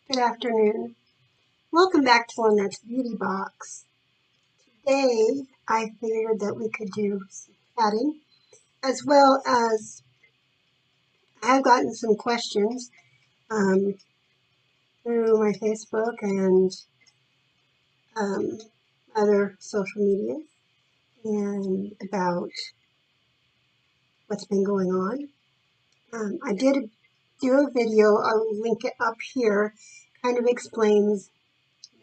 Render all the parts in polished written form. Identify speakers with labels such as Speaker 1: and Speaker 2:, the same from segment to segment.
Speaker 1: Good afternoon. Welcome back to Lynette's Beauty Box. Today, I figured that we could do some chatting, as well as I have gotten some questions through my Facebook and um, other social media, and about what's been going on. I did do a video. I'll link it up here. Kind of explains,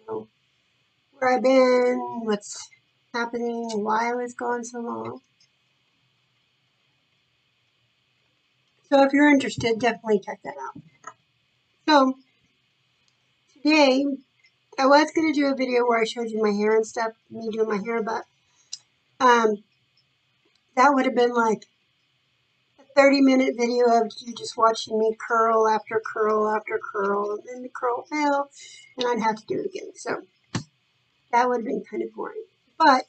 Speaker 1: where I've been, what's happening, why I was gone so long. So if you're interested, definitely check that out. So today, I was going to do a video where I showed you my hair and stuff, me doing my hair, but that would have been like a 30-minute video of you just watching me curl after curl after curl, and then the curl fell, and I'd have to do it again. So that would have been kind of boring. But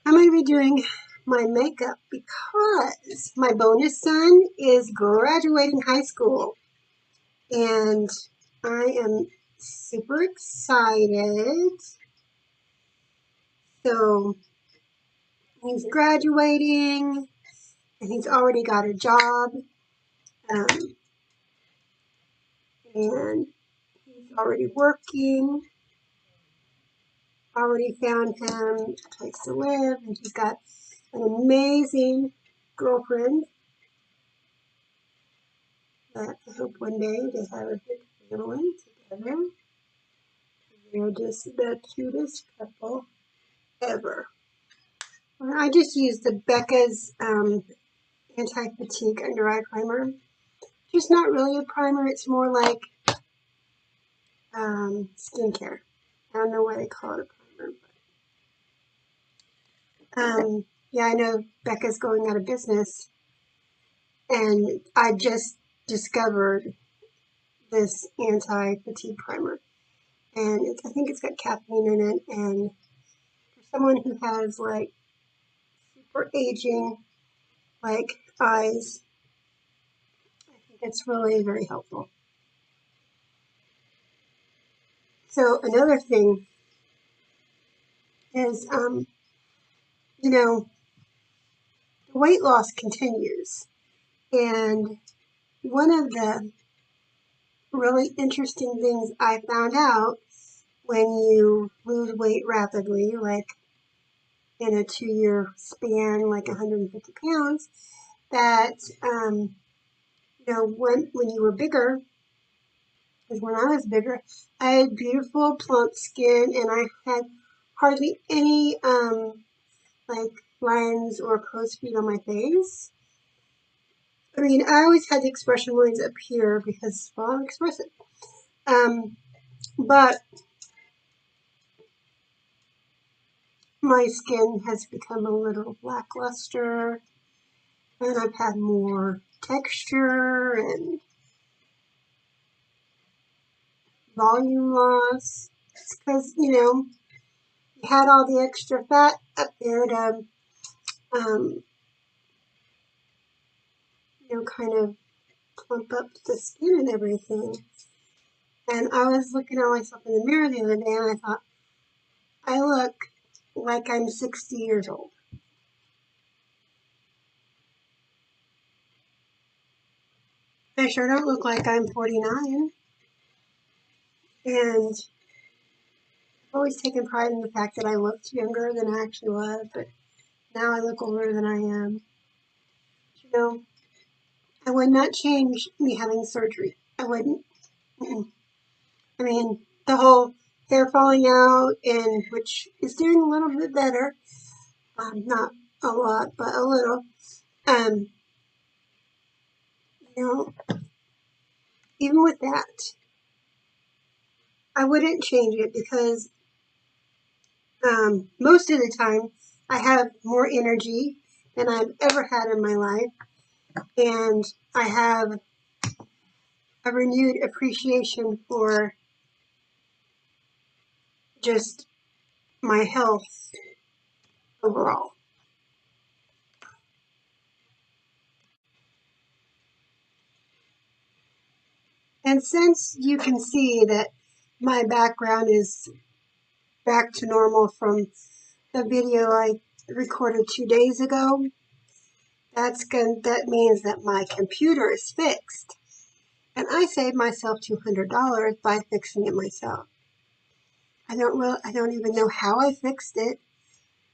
Speaker 1: I'm going to be doing my makeup because my bonus son is graduating high school, and I am super excited. So he's graduating, and he's already got a job, and he's already working. Already found him a place to live, and he's got an amazing girlfriend that I hope one day they have a big family together. They're just the cutest couple ever. I just used the Becca's anti-fatigue under eye primer. Just not really a primer, it's more like skincare. I don't know why they call it a primer, but yeah, I know Becca's going out of business, and I just discovered this anti-fatigue primer, and I think it's got caffeine in it, and for someone who has like super aging like eyes, I think it's really very helpful. So another thing is, the weight loss continues, and one of the really interesting things I found out when you lose weight rapidly, like in a 2-year span, like 150 pounds, that, when you were bigger, because when I was bigger, I had beautiful plump skin, and I had hardly any, like lines or crow's feet on my face. I mean, I always had the expression lines up here because, well, I'm expressive. But my skin has become a little lackluster, and I've had more texture and volume loss. It's because, you had all the extra fat up there to, kind of plump up the skin and everything. And I was looking at myself in the mirror the other day, and I thought, I look like I'm 60 years old. I sure don't look like I'm 49. And I've always taken pride in the fact that I looked younger than I actually was, but now I look older than I am. I would not change me having surgery. I wouldn't. I mean, the whole hair falling out, and which is doing a little bit better. Not a lot, but a little. Even with that, I wouldn't change it because most of the time I have more energy than I've ever had in my life, and I have a renewed appreciation for just my health overall. And since you can see that my background is back to normal from the video I recorded 2 days ago, that means that my computer is fixed. And I saved myself $200 by fixing it myself. I don't even know how I fixed it,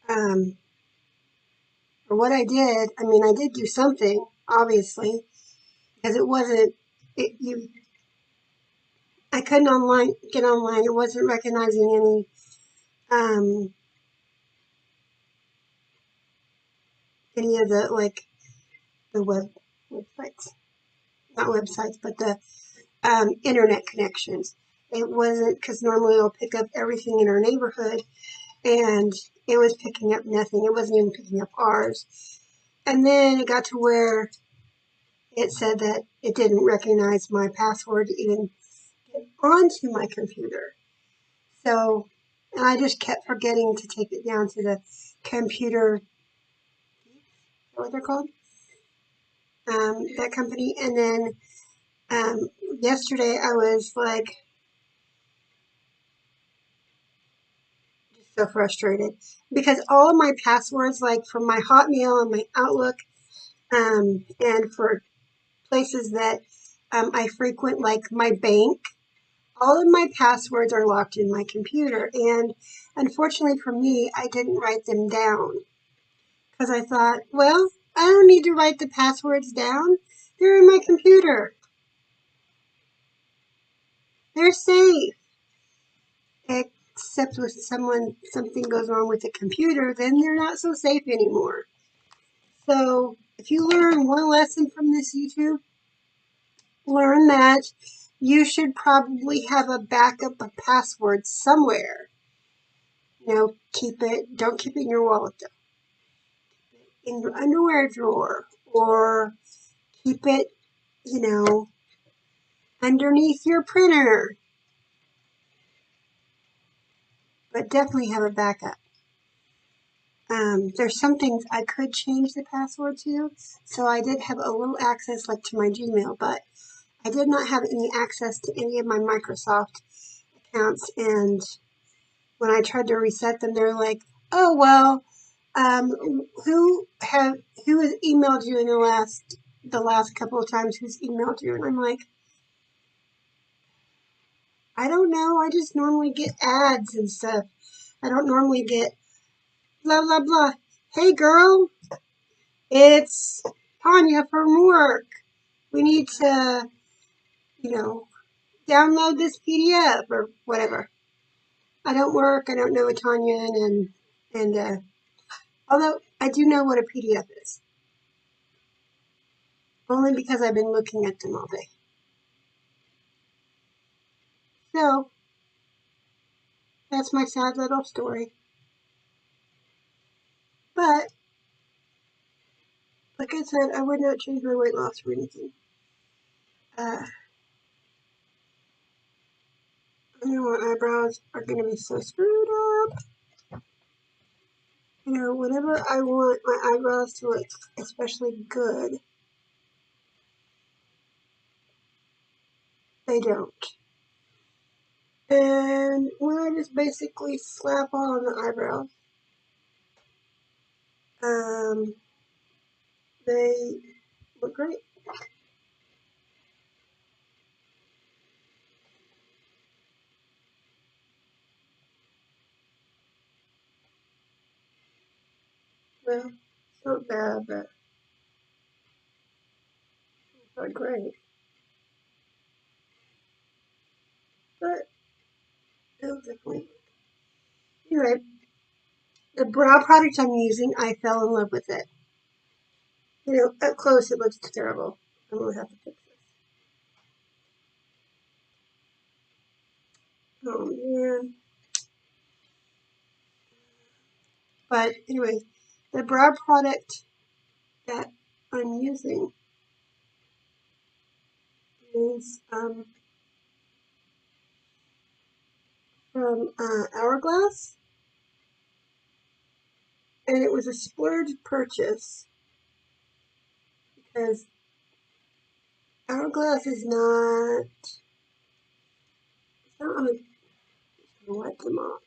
Speaker 1: or what I did. I mean, I did do something, obviously, because it wasn't, I couldn't get online. It wasn't recognizing any of the, like, the websites, not websites, but the internet connections. It wasn't, because normally it'll pick up everything in our neighborhood, and it was picking up nothing. It wasn't even picking up ours. And then it got to where it said that it didn't recognize my password to even get onto my computer. So I just kept forgetting to take it down to the computer, what they're called, that company. And then yesterday I was like just so frustrated because all of my passwords, like from my Hotmail and my Outlook, and for places that I frequent, like my bank, all of my passwords are locked in my computer. And unfortunately for me, I didn't write them down because I thought, well, I don't need to write the passwords down. They're in my computer. They're safe. Except with something goes wrong with the computer, then they're not so safe anymore. So if you learn one lesson from this YouTube, learn that you should probably have a backup of passwords somewhere. Don't keep it in your wallet though. In your underwear drawer, or keep it, underneath your printer. But definitely have a backup. There's some things I could change the password to, so I did have a little access like to my Gmail, but I did not have any access to any of my Microsoft accounts. And when I tried to reset them, they're like, "Oh well, who has emailed you in the last couple of times? Who's emailed you?" And I'm like, I don't know. I just normally get ads and stuff. I don't normally get blah blah blah. Hey girl, it's Tanya from work. We need to, download this PDF or whatever. I don't work. I don't know what Tanya and although I do know what a PDF is, only because I've been looking at them all day. So that's my sad little story. But like I said, I would not change my weight loss for anything. I know my eyebrows are going to be so screwed up. Whenever I want my eyebrows to look especially good, they don't. And when I just basically slap on the eyebrows, they look great. Well, it's not bad, but it's not great. But it'll definitely. Anyway, the brow product I'm using, I fell in love with it. Up close it looks terrible. I'm going to have to fix this. Oh man. But anyway, the brow product that I'm using is from Hourglass, and it was a splurge purchase because Hourglass is not, it's not on, wipe them off.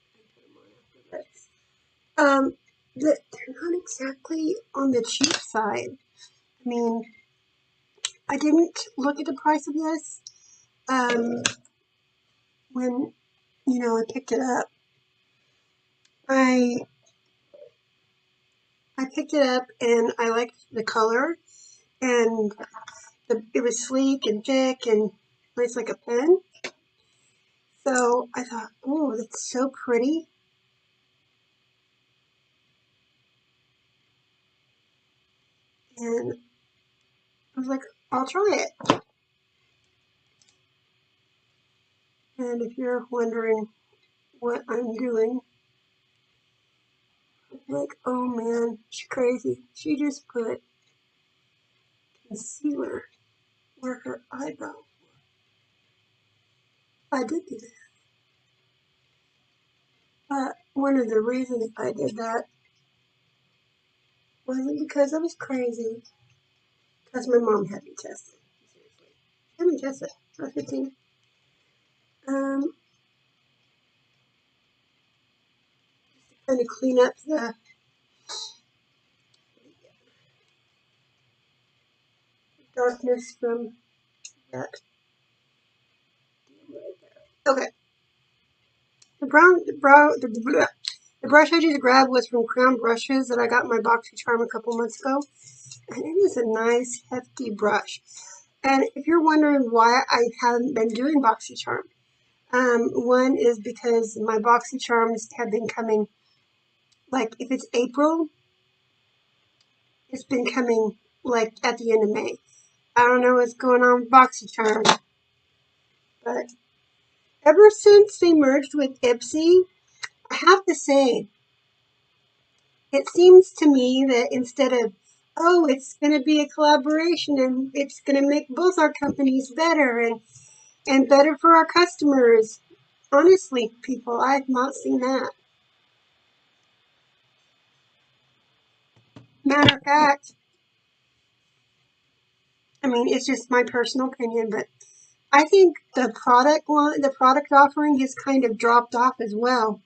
Speaker 1: Um, they're not exactly on the cheap side. I mean, I didn't look at the price of this when, I picked it up. I picked it up and I liked the color, and it was sleek and thick and nice like a pen. So I thought, oh, that's so pretty. And I was like, I'll try it. And if you're wondering what I'm doing, I'm like, oh man, she's crazy. She just put concealer where her eyebrow. I did do that. But one of the reasons I did that wasn't because I was crazy. Because my mom had me test it. Seriously. Had me test it. I was 15. Just to kind of clean up the darkness from that right there. Okay. The brush I just grabbed was from Crown Brushes that I got in my BoxyCharm a couple months ago. And it is a nice, hefty brush. And if you're wondering why I haven't been doing BoxyCharm, one is because my BoxyCharms have been coming, like if it's April, it's been coming like at the end of May. I don't know what's going on with BoxyCharm, but ever since they merged with Ipsy, I have to say, it seems to me that instead of, oh, it's going to be a collaboration and it's going to make both our companies better and better for our customers. Honestly, people, I have not seen that. Matter of fact, I mean, it's just my personal opinion, but I think the product offering has kind of dropped off as well.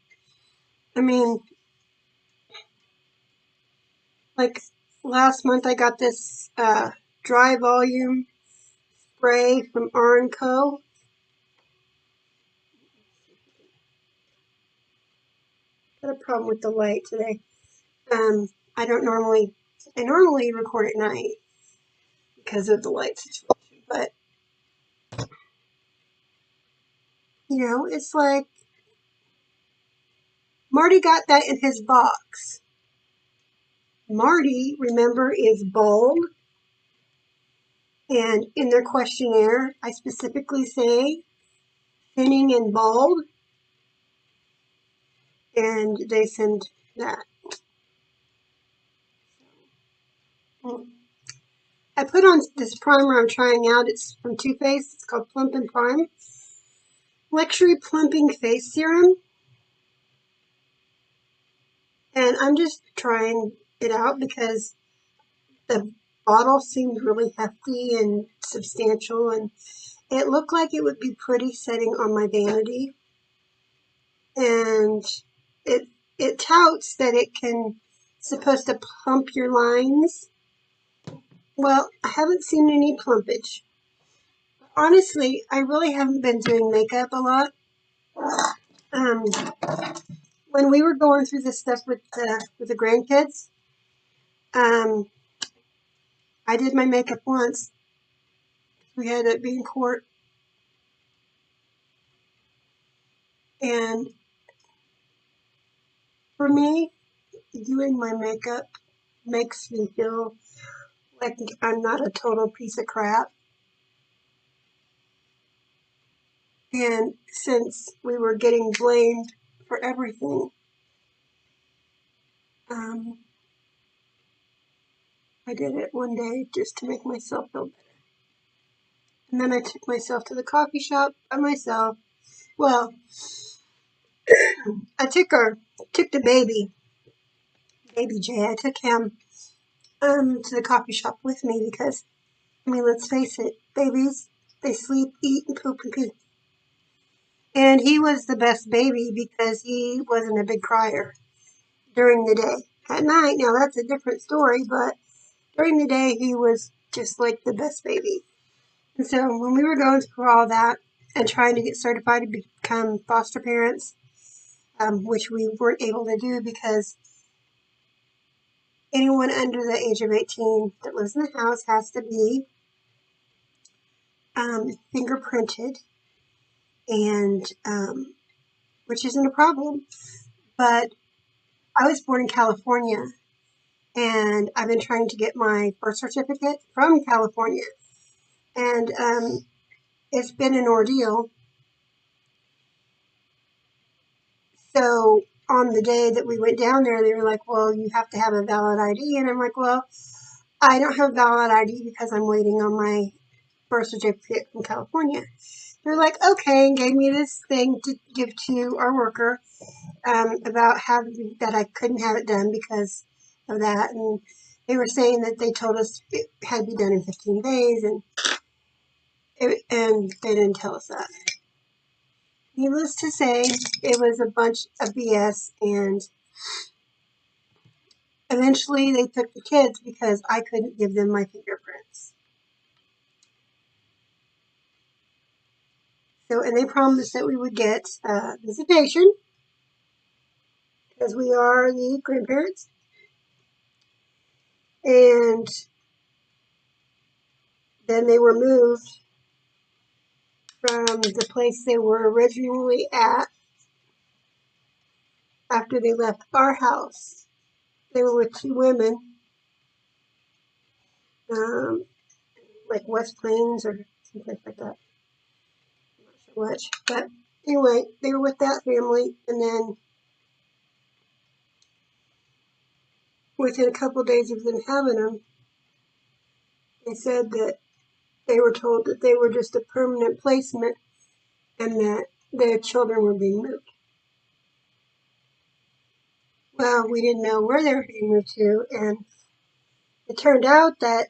Speaker 1: I mean, like last month I got this dry volume spray from R & Co. Got a problem with the light today. I normally record at night because of the light situation, but it's like Marty got that in his box. Marty, remember, is bald, and in their questionnaire, I specifically say thinning and bald, and they send that. I put on this primer I'm trying out. It's from Too Faced. It's called Plump and Prime. Luxury Plumping Face Serum. And I'm just trying it out because the bottle seemed really hefty and substantial, and it looked like it would be pretty setting on my vanity. And it touts that supposed to plump your lines. Well, I haven't seen any plumpage. Honestly, I really haven't been doing makeup a lot. Um, when we were going through this stuff with the grandkids, um, I did my makeup once. We had to be in court, and for me, doing my makeup makes me feel like I'm not a total piece of crap. And since we were getting blamed for everything, um, I did it one day just to make myself feel better. And then I took myself to the coffee shop by myself. Well, I took the baby Jay. I took him to the coffee shop with me because I mean, let's face it, babies, they sleep, eat, and poop and pee. And he was the best baby because he wasn't a big crier during the day. At night, now that's a different story, but during the day, he was just like the best baby. And so when we were going through all that and trying to get certified to become foster parents, which we weren't able to do because anyone under the age of 18 that lives in the house has to be fingerprinted, and which isn't a problem. But I was born in California, and I've been trying to get my birth certificate from California, and it's been an ordeal. So on the day that we went down there, they were like, well, you have to have a valid ID. And I'm like, well, I don't have a valid ID because I'm waiting on my birth certificate from California. They're like, okay, and gave me this thing to give to our worker about having that I couldn't have it done because of that. And they were saying that they told us it had to be done in 15 days, and they didn't tell us that. Needless to say, it was a bunch of BS, and eventually they took the kids because I couldn't give them my fingerprints. So, and they promised that we would get visitation because we are the grandparents. And then they were moved from the place they were originally at after they left our house. They were with two women, like West Plains or something like that. I'm not sure which. But anyway, they were with that family, and then within a couple of days of them having them, they said that they were told that they were just a permanent placement and that their children were being moved. Well, we didn't know where they were being moved to, and it turned out that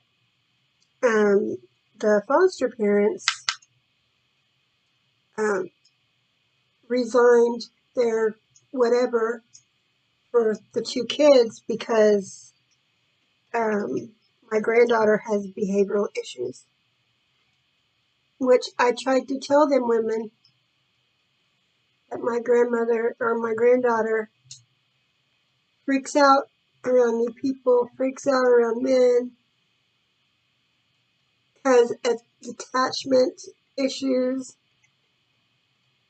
Speaker 1: the foster parents resigned their whatever for the two kids because my granddaughter has behavioral issues, which I tried to tell them women that my grandmother or my granddaughter freaks out around new people, freaks out around men, has attachment issues,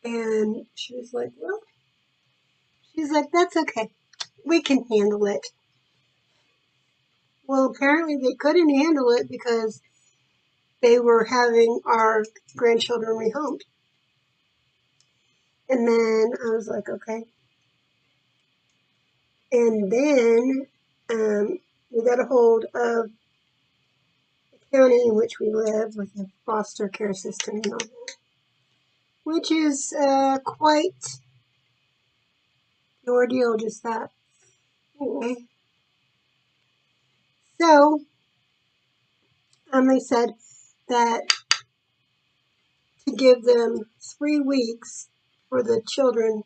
Speaker 1: and she was like, well, she's like, that's okay. We can handle it. Well, apparently they couldn't handle it because they were having our grandchildren rehomed. And then I was like, okay. And then we got a hold of the county in which we live with the foster care system and all that, which is quite an ordeal, just that. Anyway, so they said that to give them 3 weeks for the children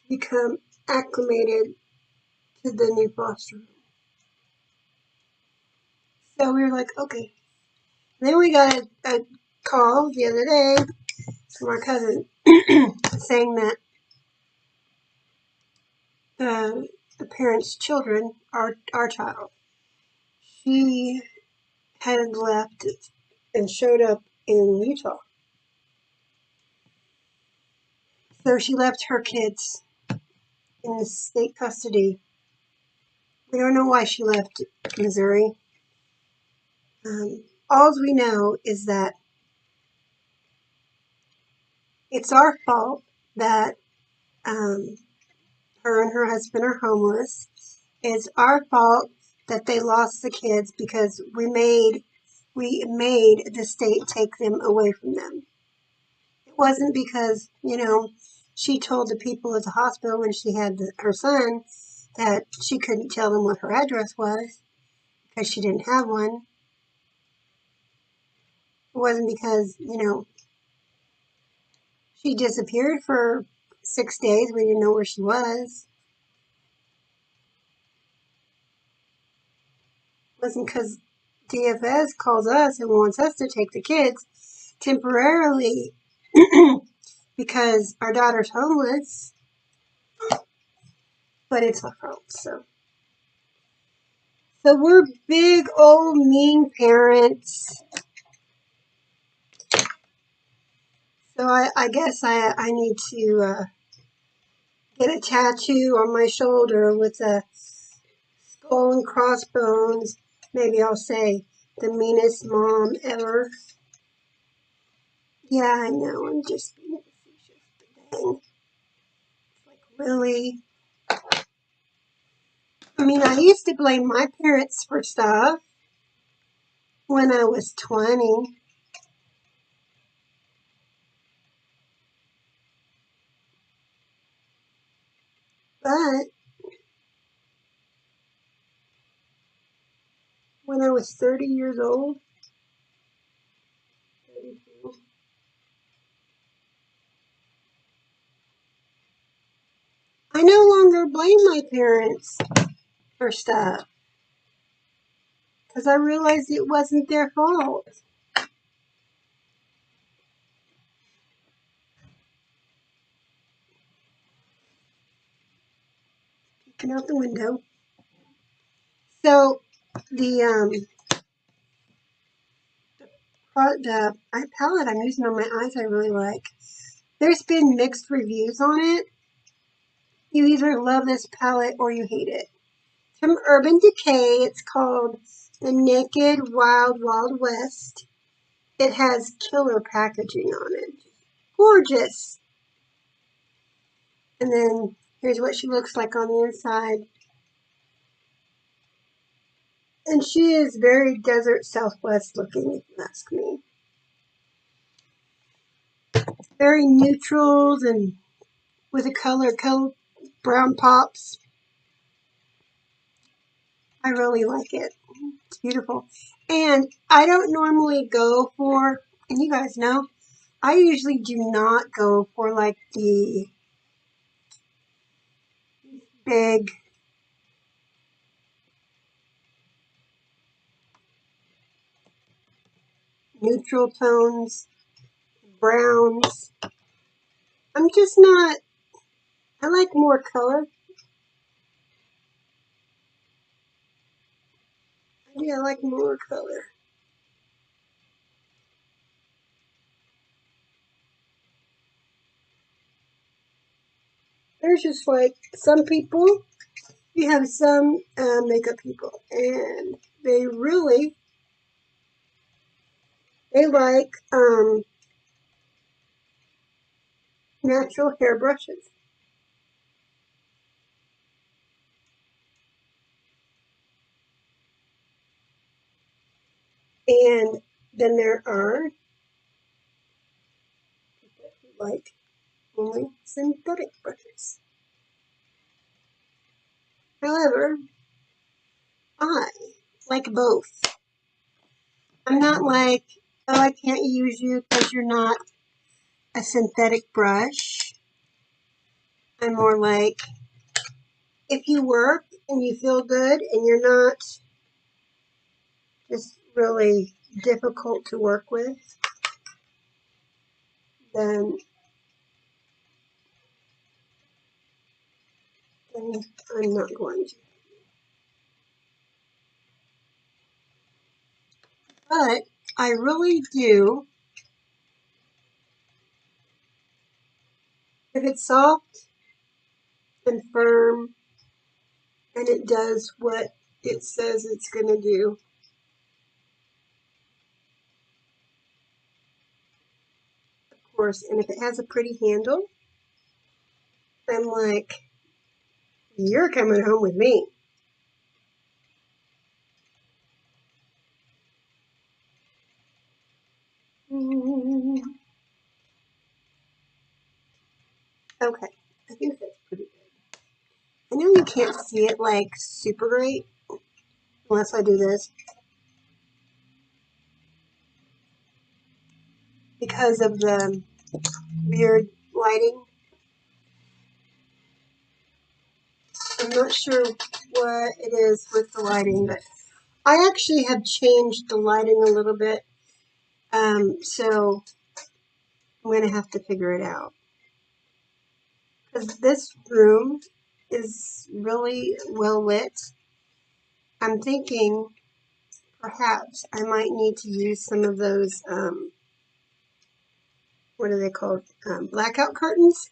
Speaker 1: to become acclimated to the new foster home. So we were like, okay. And then we got a call the other day from our cousin saying that the parents' children, our child, she had left and showed up in Utah. So she left her kids in the state custody. We don't know why she left Missouri. All we know is that it's our fault that her and her husband are homeless. It's our fault that they lost the kids because we made the state take them away from them. It wasn't because, she told the people at the hospital when she had her son that she couldn't tell them what her address was because she didn't have one. wasn't because, you know, she disappeared for 6 days. We didn't know where she was. It wasn't because DFS calls us and wants us to take the kids temporarily because our daughter's homeless. But it's our fault, so. So we're big old mean parents. So I guess I need to get a tattoo on my shoulder with a skull and crossbones. Maybe I'll say the meanest mom ever. Yeah, I know, I'm just being facetious, but dang. It's like, really? I mean, I used to blame my parents for stuff when I was 20. But when I was 30 years old, 32, I no longer blame my parents for stuff because I realized it wasn't their fault. Peeking out the window. So the eye palette I'm using on my eyes I really like. There's been mixed reviews on it. You either love this palette or you hate it. From Urban Decay, it's called The Naked Wild Wild West. It has killer packaging on it. Gorgeous. And then here's what she looks like on the inside. And she is very desert Southwest looking, if you ask me. Very neutrals and with a color brown pops. I really like it. It's beautiful. And I don't normally go for, and you guys know, I usually do not go for like the big neutral tones, browns. I'm just not, I like more color. I like more color. There's just like some people, you have some makeup people, and they like natural hair brushes. And then there are people who like only synthetic brushes. However, I like both. I'm not like, oh, I can't use you because you're not a synthetic brush. I'm more like, if you work and you feel good and you're not just really difficult to work with, then I'm not going to. But I really do, if it's soft and firm and it does what it says it's going to do, of course, and if it has a pretty handle, I'm like, you're coming home with me. Okay, I think that's pretty good. I know you can't see it like super great unless I do this. because of the weird lighting. I'm not sure what it is with the lighting, but I actually have changed the lighting a little bit, so I'm going to have to figure it out. Because this room is really well lit. I'm thinking perhaps I might need to use some of those, what are they called, blackout curtains.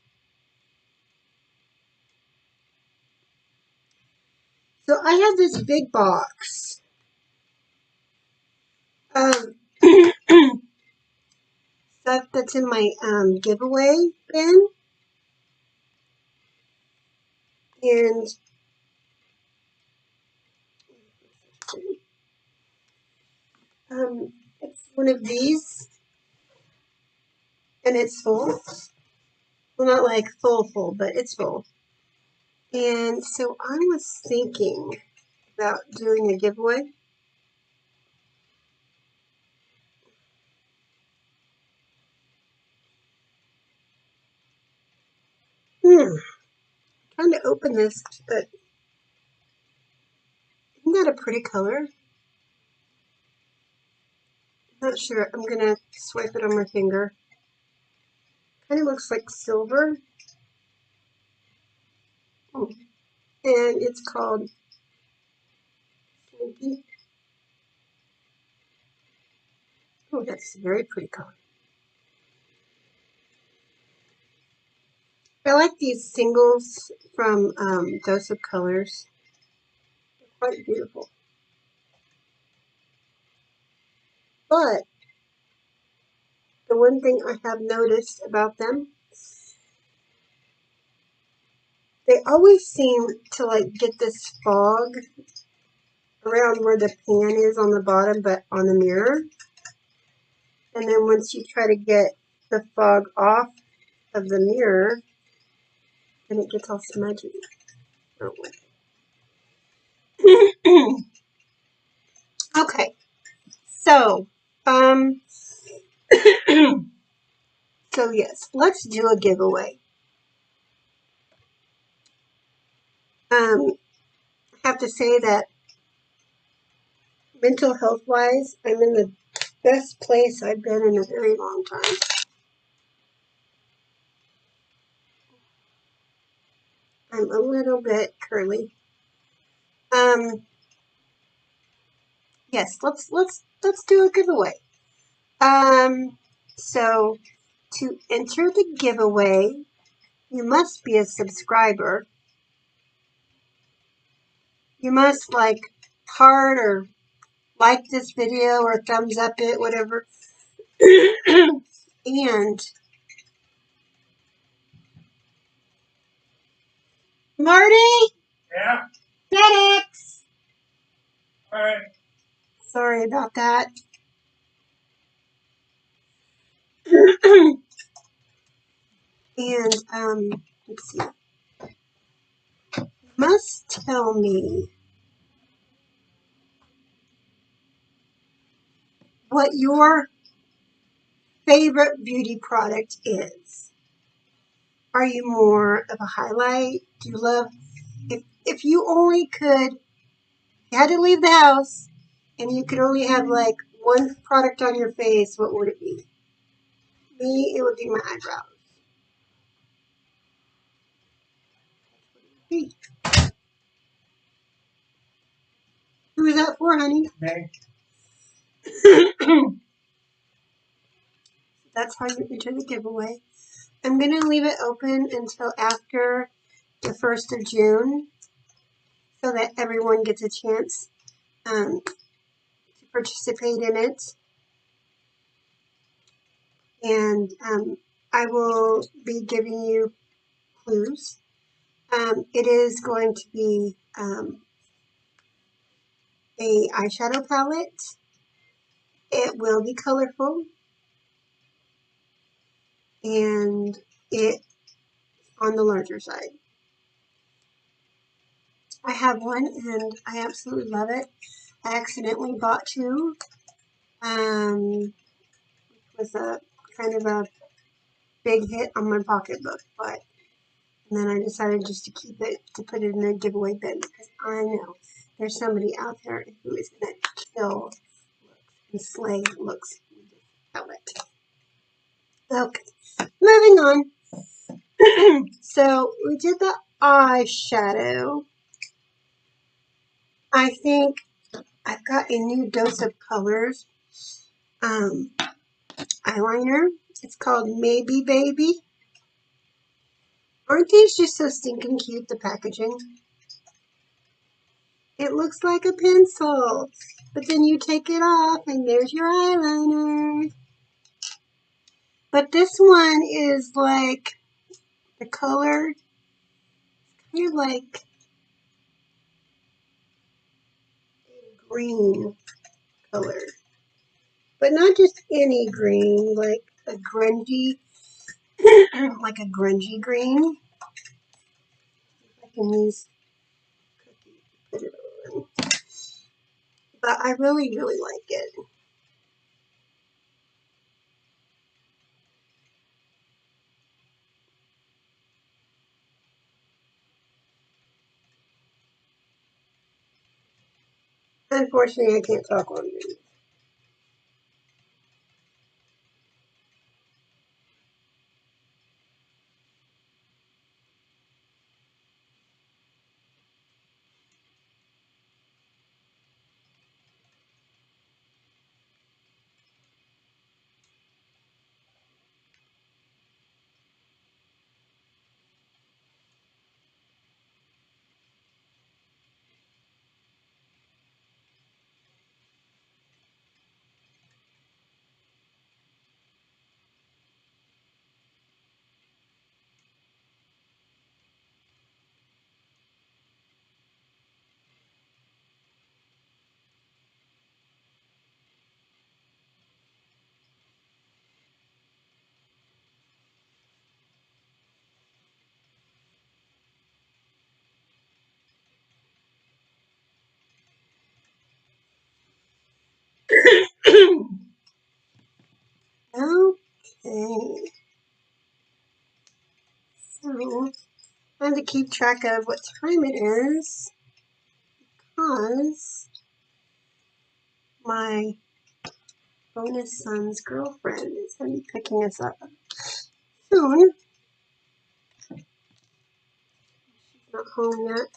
Speaker 1: So I have this big box of stuff that's in my giveaway bin, and it's one of these, and it's full. Well, not like full, but it's full. And so I was thinking about doing a giveaway. Trying to open this, but isn't that a pretty color? Not sure. I'm gonna swipe it on my finger. Kind of looks like silver. Oh. And it's called Slinky. Oh, that's a very pretty color. I like these singles from Dose of Colors. They're quite beautiful. But the one thing I have noticed about them, they always seem to like get this fog around where the pan is on the bottom, but on the mirror. And then once you try to get the fog off of the mirror, then it gets all smudgy. Okay, so so yes, let's do a giveaway. I have to say that mental health wise, I'm in the best place I've been in a very long time. I'm a little bit curly. Yes, let's do a giveaway. So to enter the giveaway, you must be a subscriber. You must like heart or like this video or thumbs up it, whatever. And Marty?
Speaker 2: Yeah?
Speaker 1: FedEx!
Speaker 2: Alright.
Speaker 1: Sorry about that. And let's see. You must tell me what your favorite beauty product is. Are you more of a highlight? Do you love, if you only could, you had to leave the house and you could only have like one product on your face, what would it be? Me, it would be my eyebrows. Hey, who is that for, honey?
Speaker 2: Okay.
Speaker 1: That's how you enter the giveaway. I'm going to leave it open until after the 1st of June so that everyone gets a chance to participate in it. And I will be giving you clues. It is going to be a eyeshadow palette. It will be colorful. And it's on the larger side. I have one and I absolutely love it. I accidentally bought two. Was a kind of a big hit on my pocketbook, but and then I decided just to keep it, to put it in a giveaway bin, because I know there's somebody out there who is going to kill and slay looks without it. Okay, moving on. So we did the eyeshadow. I think I've got a new dose of colors eyeliner. It's called Maybe Baby. Aren't these just so stinking cute, the packaging? It looks like a pencil, but then you take it off and there's your eyeliner. But this one is like, the color, kind of like a green color. But not just any green, like a grungy, like a grungy green. I can use cookie to put it on. But I really, really like it. Unfortunately, I can't talk on it. Okay. So, I have to keep track of what time it is because my bonus son's girlfriend is going to be picking us up soon. She's not home yet.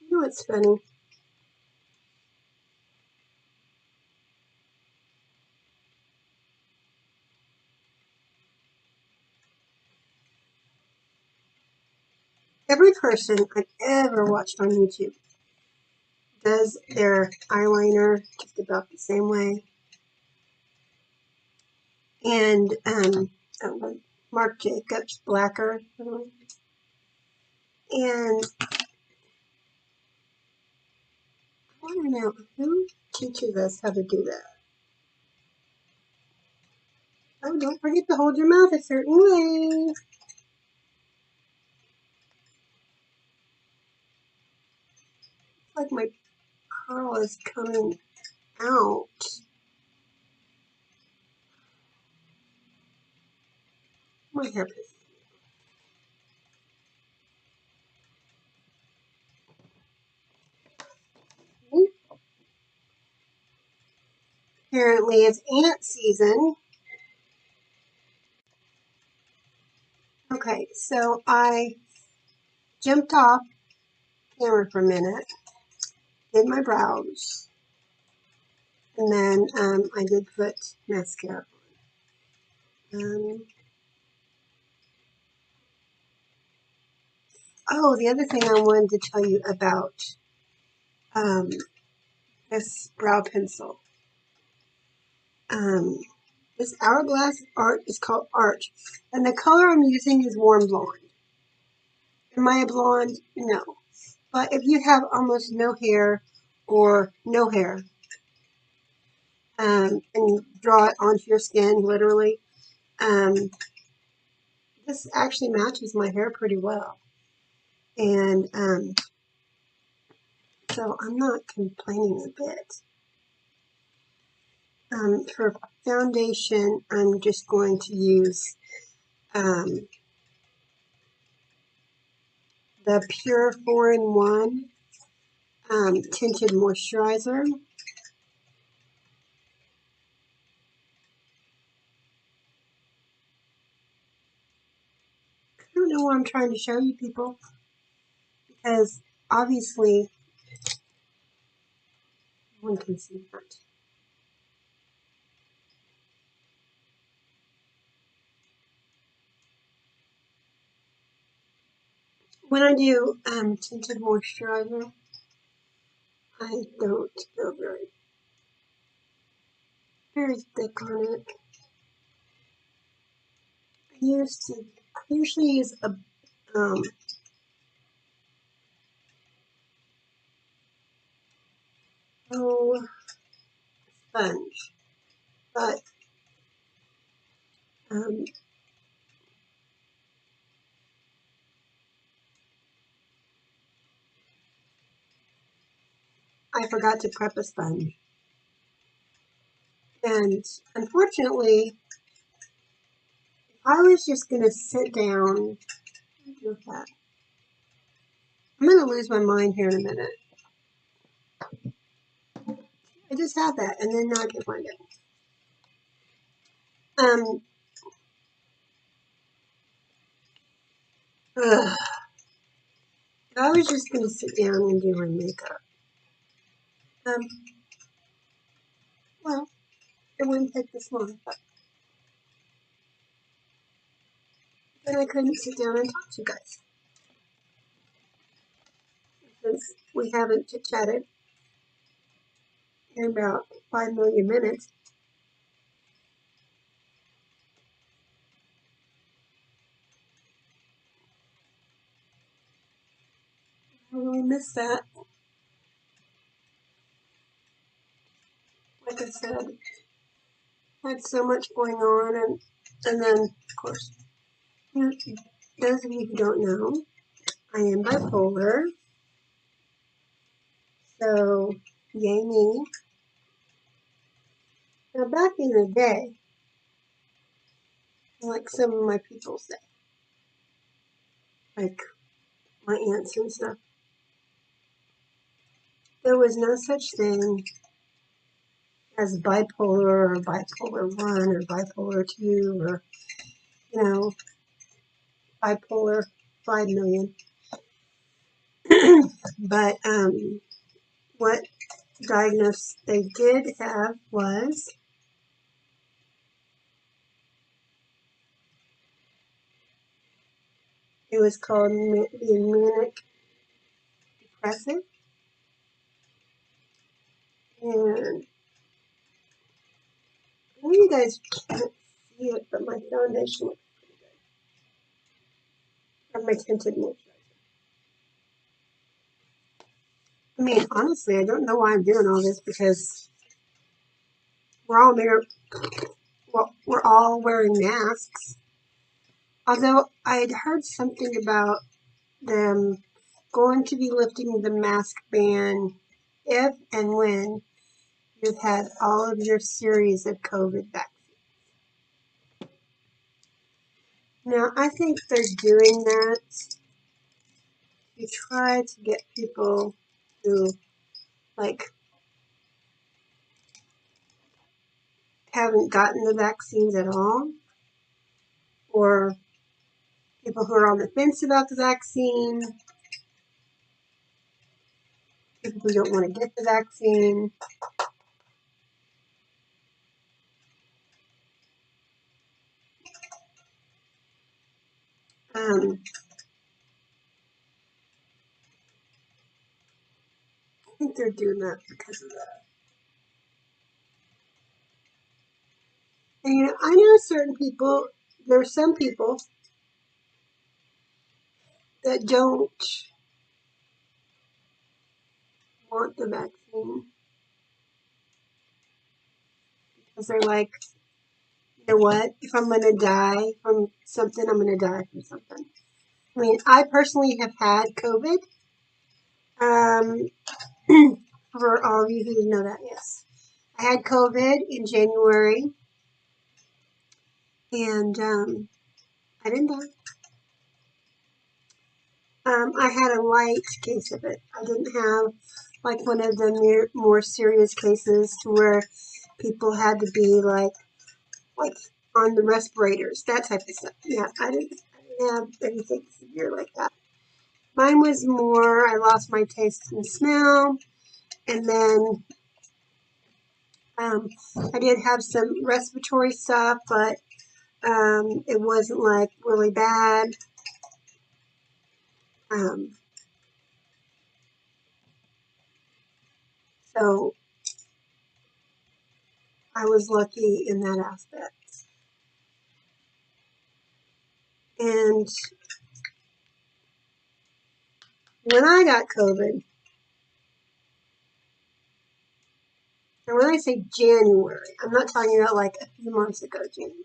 Speaker 1: You know what's funny? Every person I've ever watched on YouTube does their eyeliner just about the same way. And Marc Jacobs Blacker. And I want to know who teaches us how to do that. Oh, don't forget to hold your mouth a certain way. It's like my curl is coming out. My hair pisses me. Apparently it's ant season. Okay, so I jumped off camera for a minute, did my brows, and then I did put mascara on. Oh, the other thing I wanted to tell you about this brow pencil. This Hourglass Art is called Art, and the color I'm using is warm blonde. Am I a blonde? No. But if you have almost no hair or no hair, and you draw it onto your skin, literally, This actually matches my hair pretty well. And so I'm not complaining a bit. For foundation, I'm just going to use the Pure 4-in-1 tinted moisturizer. I don't know what I'm trying to show you people, because obviously one can see that. When I do tinted moisturizer, I don't go very thick on it. I usually use a sponge, but I forgot to prep a sponge. And unfortunately, if I was just going to sit down and do that, I'm going to lose my mind here in a minute. I just had that, and then now I can't find it. If I was just going to sit down and do my makeup, well, it wouldn't take this long, but then I couldn't sit down and talk to you guys. Since we haven't chit-chatted in about 5 million minutes, I really miss that. Like I said, I had so much going on, and then, of course, those of you who don't know, I am bipolar, so yay me. Now back in the day, like some of my people say, like my aunts and stuff, there was no such thing as bipolar or bipolar 1 or bipolar 2 or, bipolar 5 million. But what diagnosis they did have was it was called the manic depressive. And I know you guys can't see it, but my foundation looks pretty good. Or my tinted moisturizer. I mean, honestly, I don't know why I'm doing all this, because we're all we're all wearing masks. Although I'd heard something about them going to be lifting the mask ban if and when you've had all of your series of COVID vaccines. Now, I think they're doing that to try to get people who, like, haven't gotten the vaccines at all, or people who are on the fence about the vaccine, people who don't want to get the vaccine. I think they're doing that because of that. And I know certain people, there are some people that don't want the vaccine because they're like, know what? If I'm going to die from something, I'm going to die from something. I mean, I personally have had COVID. For all of you who didn't know that, yes. I had COVID in January, and I didn't die. I had a light case of it. I didn't have like one of the more serious cases to where people had to be like on the respirators, that type of stuff. Yeah, I didn't have anything severe like that. Mine was more, I lost my taste and smell, and then I did have some respiratory stuff, but it wasn't like really bad. So I was lucky in that aspect. And when I got COVID, and when I say January, I'm not talking about like a few months ago, January.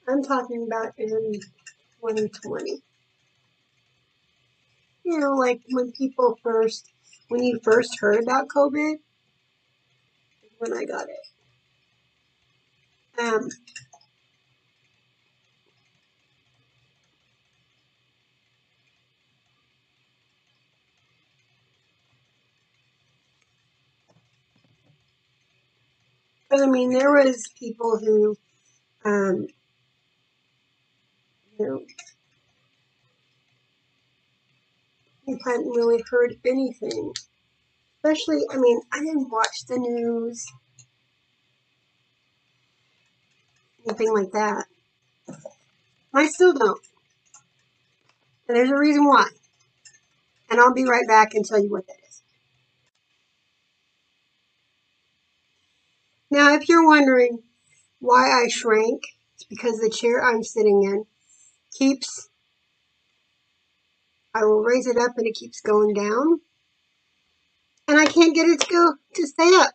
Speaker 1: I'm talking about in 2020. You know, like when you first heard about COVID, when I got it. But I mean, there was people who, you know, who hadn't really heard anything. Especially, I mean, I didn't watch the news, anything like that. I still don't. And there's a reason why. And I'll be right back and tell you what that is. Now, if you're wondering why I shrank, it's because the chair I'm sitting in I will raise it up and it keeps going down. And I can't get it to stay up.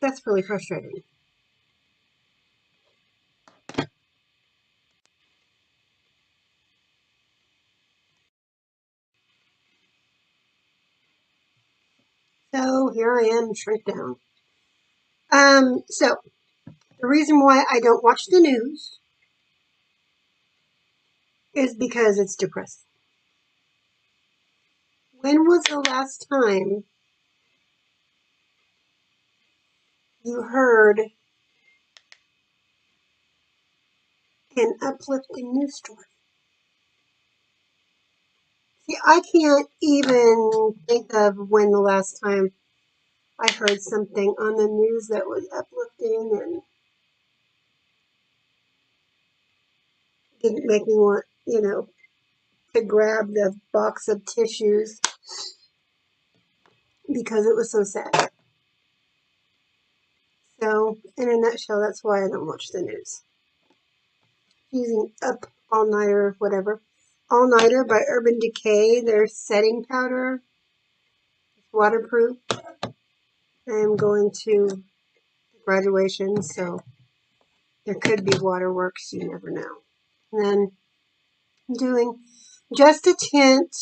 Speaker 1: That's really frustrating. So here I am, shrink down. So the reason why I don't watch the news is because it's depressing. When was the last time you heard an uplifting news story? See, I can't even think of when the last time I heard something on the news that was uplifting and didn't make me want, to grab the box of tissues because it was so sad. So, in a nutshell, that's why I don't watch the news. Using Up All Nighter, whatever. All Nighter by Urban Decay, their setting powder. It's waterproof. I am going to graduation, so there could be waterworks, you never know. And then I'm doing Just a Tint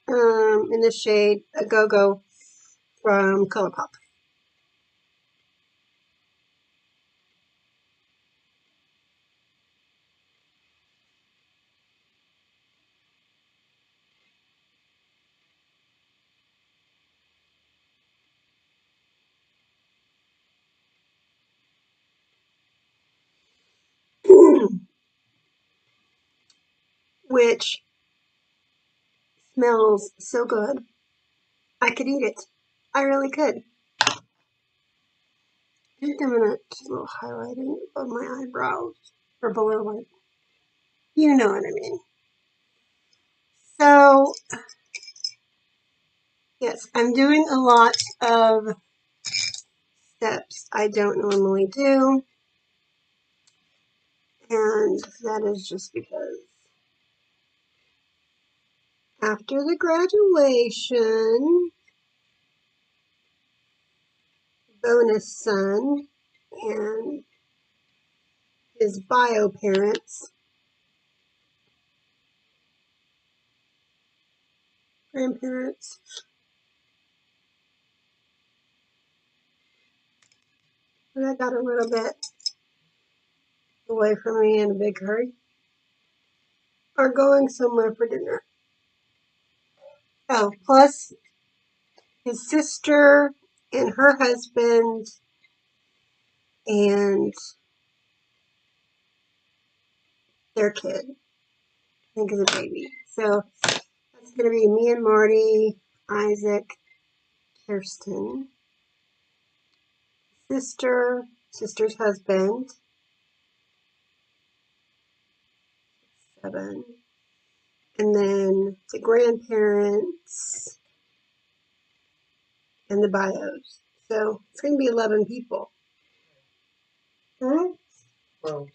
Speaker 1: in the shade A Go-Go from ColourPop. Which smells so good. I could eat it. I really could. I think I'm going to do a little highlighting of my eyebrows. Or below my... You know what I mean. So, yes, I'm doing a lot of steps I don't normally do. And that is just because after the graduation, bonus son and his bio parents, grandparents. But I got a little bit away from me in a big hurry. Are going somewhere for dinner. Oh, plus his sister and her husband and their kid. I think is a baby. So that's going to be me and Marty, Isaac, Kirsten, sister's husband, 7, and then the grandparents and the bios. So it's going to be 11 people. Huh?
Speaker 2: 12.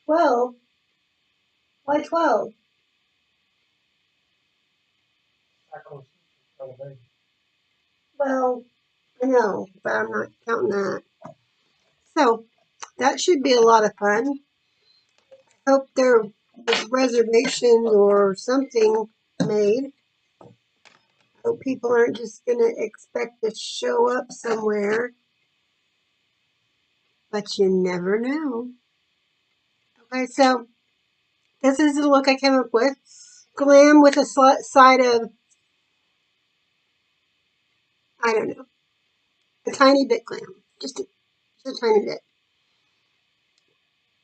Speaker 1: 12? Why 12? Well, I know, but I'm not counting that. So that should be a lot of fun. I hope there was reservations or something made. I hope people aren't just going to expect to show up somewhere. But you never know. Okay, so this is the look I came up with. Glam with a side of, I don't know, a tiny bit glam. Just a tiny bit.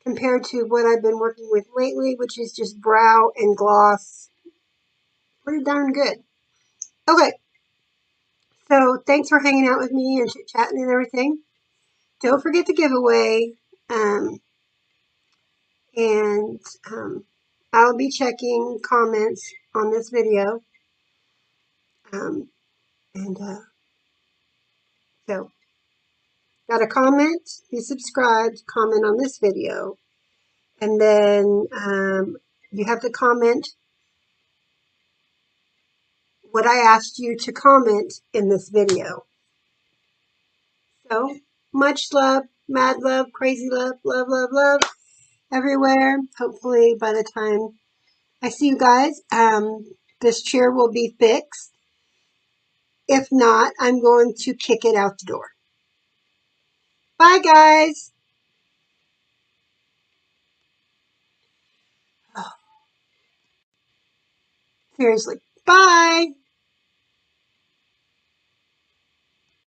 Speaker 1: Compared to what I've been working with lately, which is just brow and gloss. Pretty darn good. Okay, so thanks for hanging out with me and chit-chatting and everything. Don't forget the giveaway. And I'll be checking comments on this video. So, got a comment, be subscribed, comment on this video. And then you have to comment what I asked you to comment in this video. So, much love, mad love, crazy love, love, love, love, everywhere. Hopefully by the time I see you guys, this chair will be fixed. If not, I'm going to kick it out the door. Bye, guys. Oh, seriously. Bye.